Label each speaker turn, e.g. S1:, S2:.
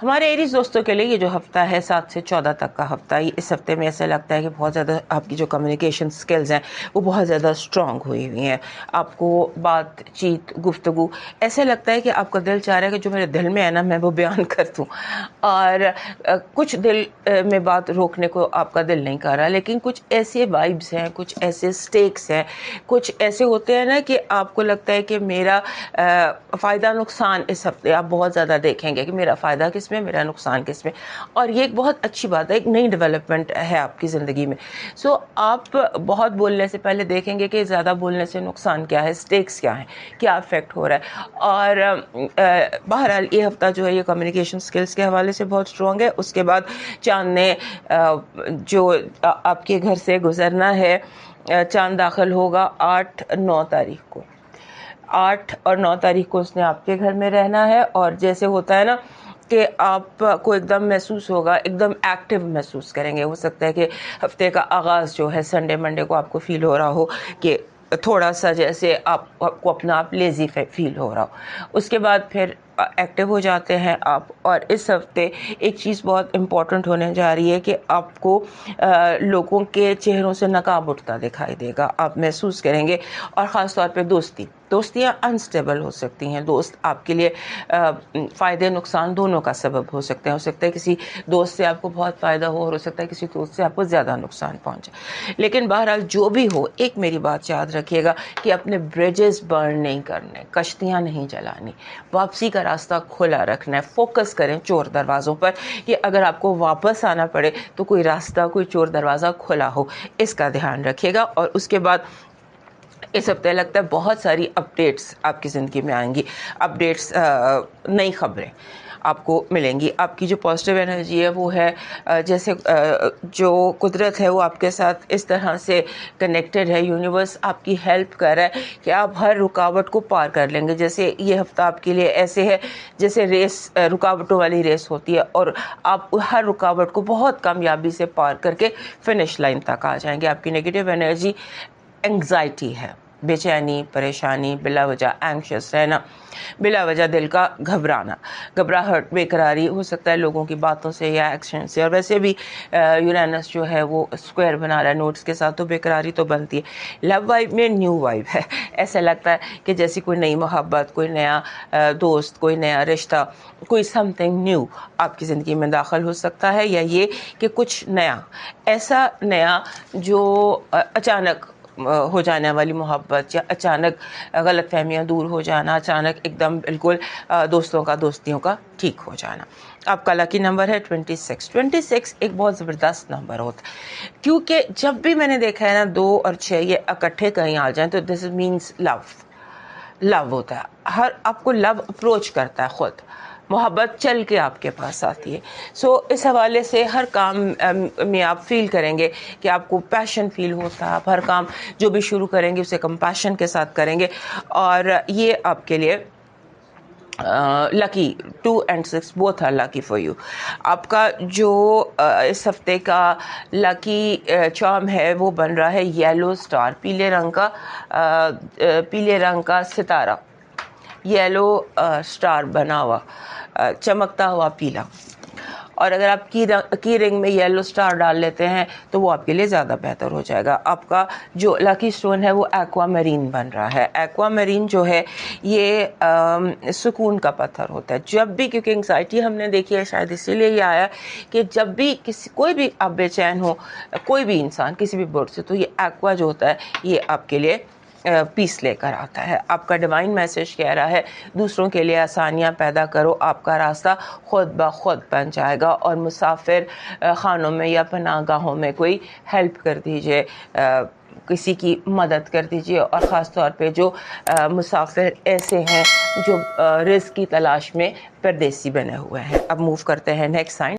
S1: ہمارے ایریز دوستوں کے لیے یہ جو ہفتہ ہے 7 سے 14 تک کا ہفتہ، اس ہفتے میں ایسا لگتا ہے کہ بہت زیادہ آپ کی جو کمیونیکیشن سکلز ہیں وہ بہت زیادہ اسٹرانگ ہوئی ہیں. آپ کو بات چیت گفتگو ایسے لگتا ہے کہ آپ کا دل چاہ رہا ہے کہ جو میرے دل میں ہے نا میں وہ بیان کر دوں، اور کچھ دل میں بات روکنے کو آپ کا دل نہیں کر رہا، لیکن کچھ ایسے وائبس ہیں، کچھ ایسے سٹیکس ہیں، کچھ ایسے ہوتے ہیں نا کہ آپ کو لگتا ہے کہ میرا فائدہ نقصان اس ہفتے آپ بہت زیادہ دیکھیں گے کہ میرا فائدہ کس میں، میرا نقصان کس میں. اور یہ ایک بہت اچھی بات ہے، ایک نئی ڈیولپمنٹ ہے آپ کی زندگی میں. سو آپ بہت بولنے سے پہلے دیکھیں گے کہ زیادہ بولنے سے نقصان کیا ہے، سٹیکس کیا ہیں، کیا افیکٹ ہو رہا ہے. اور بہرحال یہ ہفتہ جو ہے یہ کمیونیکیشن سکلز کے حوالے سے بہت اسٹرانگ ہے. اس کے بعد چاند نے جو آپ کے گھر سے گزرنا ہے، چاند داخل ہوگا 8-9 تاریخ کو. 8 اور 9 تاریخ کو اس نے آپ کے گھر میں رہنا ہے، اور جیسے ہوتا ہے نا کہ آپ کو ایک دم محسوس ہوگا، ایک دم ایکٹیو محسوس کریں گے. ہو سکتا ہے کہ ہفتے کا آغاز جو ہے سنڈے منڈے کو آپ کو فیل ہو رہا ہو کہ تھوڑا سا جیسے آپ کو اپنا آپ لیزی فیل ہو رہا ہو. اس کے بعد پھر ایکٹیو ہو جاتے ہیں آپ. اور اس ہفتے ایک چیز بہت امپورٹنٹ ہونے جا رہی ہے کہ آپ کو لوگوں کے چہروں سے نقاب اٹھتا دکھائی دے گا، آپ محسوس کریں گے. اور خاص طور پہ دوستیاں انسٹیبل ہو سکتی ہیں. دوست آپ کے لیے فائدے نقصان دونوں کا سبب ہو سکتے ہیں. ہو سکتا ہے کسی دوست سے آپ کو بہت فائدہ ہو، اور ہو سکتا ہے کسی دوست سے آپ کو زیادہ نقصان پہنچے. لیکن بہرحال جو بھی ہو، ایک میری بات یاد رکھیے گا کہ اپنے بریجز برن نہیں کرنے، کشتیاں نہیں جلانی، واپسی کا راستہ کھلا رکھنا ہے. فوکس کریں چور دروازوں پر کہ اگر آپ کو واپس آنا پڑے تو کوئی راستہ، کوئی چور دروازہ کھلا ہو. اس کا دھیان رکھیے گا. اور اس کے بعد اس ہفتے لگتا ہے بہت ساری اپڈیٹس آپ کی زندگی میں آئیں گی. اپڈیٹس، نئی خبریں آپ کو ملیں گی. آپ کی جو پازیٹیو انرجی ہے وہ ہے جیسے جو قدرت ہے وہ آپ کے ساتھ اس طرح سے کنیکٹڈ ہے، یونیورس آپ کی ہیلپ کر رہا ہے کہ آپ ہر رکاوٹ کو پار کر لیں گے. جیسے یہ ہفتہ آپ کے لیے ایسے ہے جیسے ریس، رکاوٹوں والی ریس ہوتی ہے، اور آپ ہر رکاوٹ کو بہت کامیابی سے پار کر کے فنش لائن تک آ جائیں گے. آپ کی نیگیٹو انرجی اینگزائٹی ہے، بے چینی، پریشانی، بلا وجہ اینکشس رہنا، بلا وجہ دل کا گھبراہٹ، بے قراری. ہو سکتا ہے لوگوں کی باتوں سے یا ایکشن سے. اور ویسے بھی یورینس جو ہے وہ اسکوائر بنا رہا ہے نوٹس کے ساتھ، تو بے قراری تو بنتی ہے. لو وائب میں نیو وائب ہے. ایسا لگتا ہے کہ جیسی کوئی نئی محبت، کوئی نیا دوست، کوئی نیا رشتہ، کوئی سم تھنگ نیو آپ کی زندگی میں داخل ہو سکتا ہے. یا یہ کہ کچھ نیا، ایسا نیا جو اچانک ہو جانے والی محبت، یا اچانک غلط فہمیاں دور ہو جانا، اچانک ایک دم بالکل دوستیوں کا ٹھیک ہو جانا. آپ کا لکی نمبر ہے 26. 26 ایک بہت زبردست نمبر ہوتا ہے، کیونکہ جب بھی میں نے دیکھا ہے نا 2 اور 6 یہ اکٹھے کہیں آ جائیں تو دس مینس لو ہوتا ہے. ہر آپ کو لو اپروچ کرتا ہے، خود محبت چل کے آپ کے پاس آتی ہے. سو اس حوالے سے ہر کام میں آپ فیل کریں گے کہ آپ کو پیشن فیل ہوتا ہے. آپ ہر کام جو بھی شروع کریں گے اسے کمپیشن کے ساتھ کریں گے. اور یہ آپ کے لیے لکی 2 and 6 both are lucky for you. آپ کا جو اس ہفتے کا لکی چارم ہے وہ بن رہا ہے یلو اسٹار، پیلے رنگ کا ستارہ، یلو اسٹار بنا ہوا، چمکتا ہوا پیلا. اور اگر آپ کی رنگ میں یلو سٹار ڈال لیتے ہیں تو وہ آپ کے لیے زیادہ بہتر ہو جائے گا. آپ کا جو لکی سٹون ہے وہ ایکوا میرین بن رہا ہے. ایکوا میرین جو ہے یہ سکون کا پتھر ہوتا ہے. جب بھی، کیونکہ انگزائٹی ہم نے دیکھی ہے شاید اسی لیے یہ آیا کہ جب بھی کوئی بھی آپ بے چین ہو، کوئی بھی انسان کسی بھی برڈ سے، تو یہ ایکوا جو ہوتا ہے یہ آپ کے لیے پیس لے کر آتا ہے. آپ کا ڈیوائن میسج کہہ رہا ہے دوسروں کے لیے آسانیاں پیدا کرو، آپ کا راستہ خود بخود بن جائے گا. اور مسافر خانوں میں یا پناہ گاہوں میں کوئی ہیلپ کر دیجئے، کسی کی مدد کر دیجئے. اور خاص طور پہ جو مسافر ایسے ہیں جو رزق کی تلاش میں پردیسی بنے ہوئے ہیں. اب موو کرتے ہیں نیکسٹ سائن.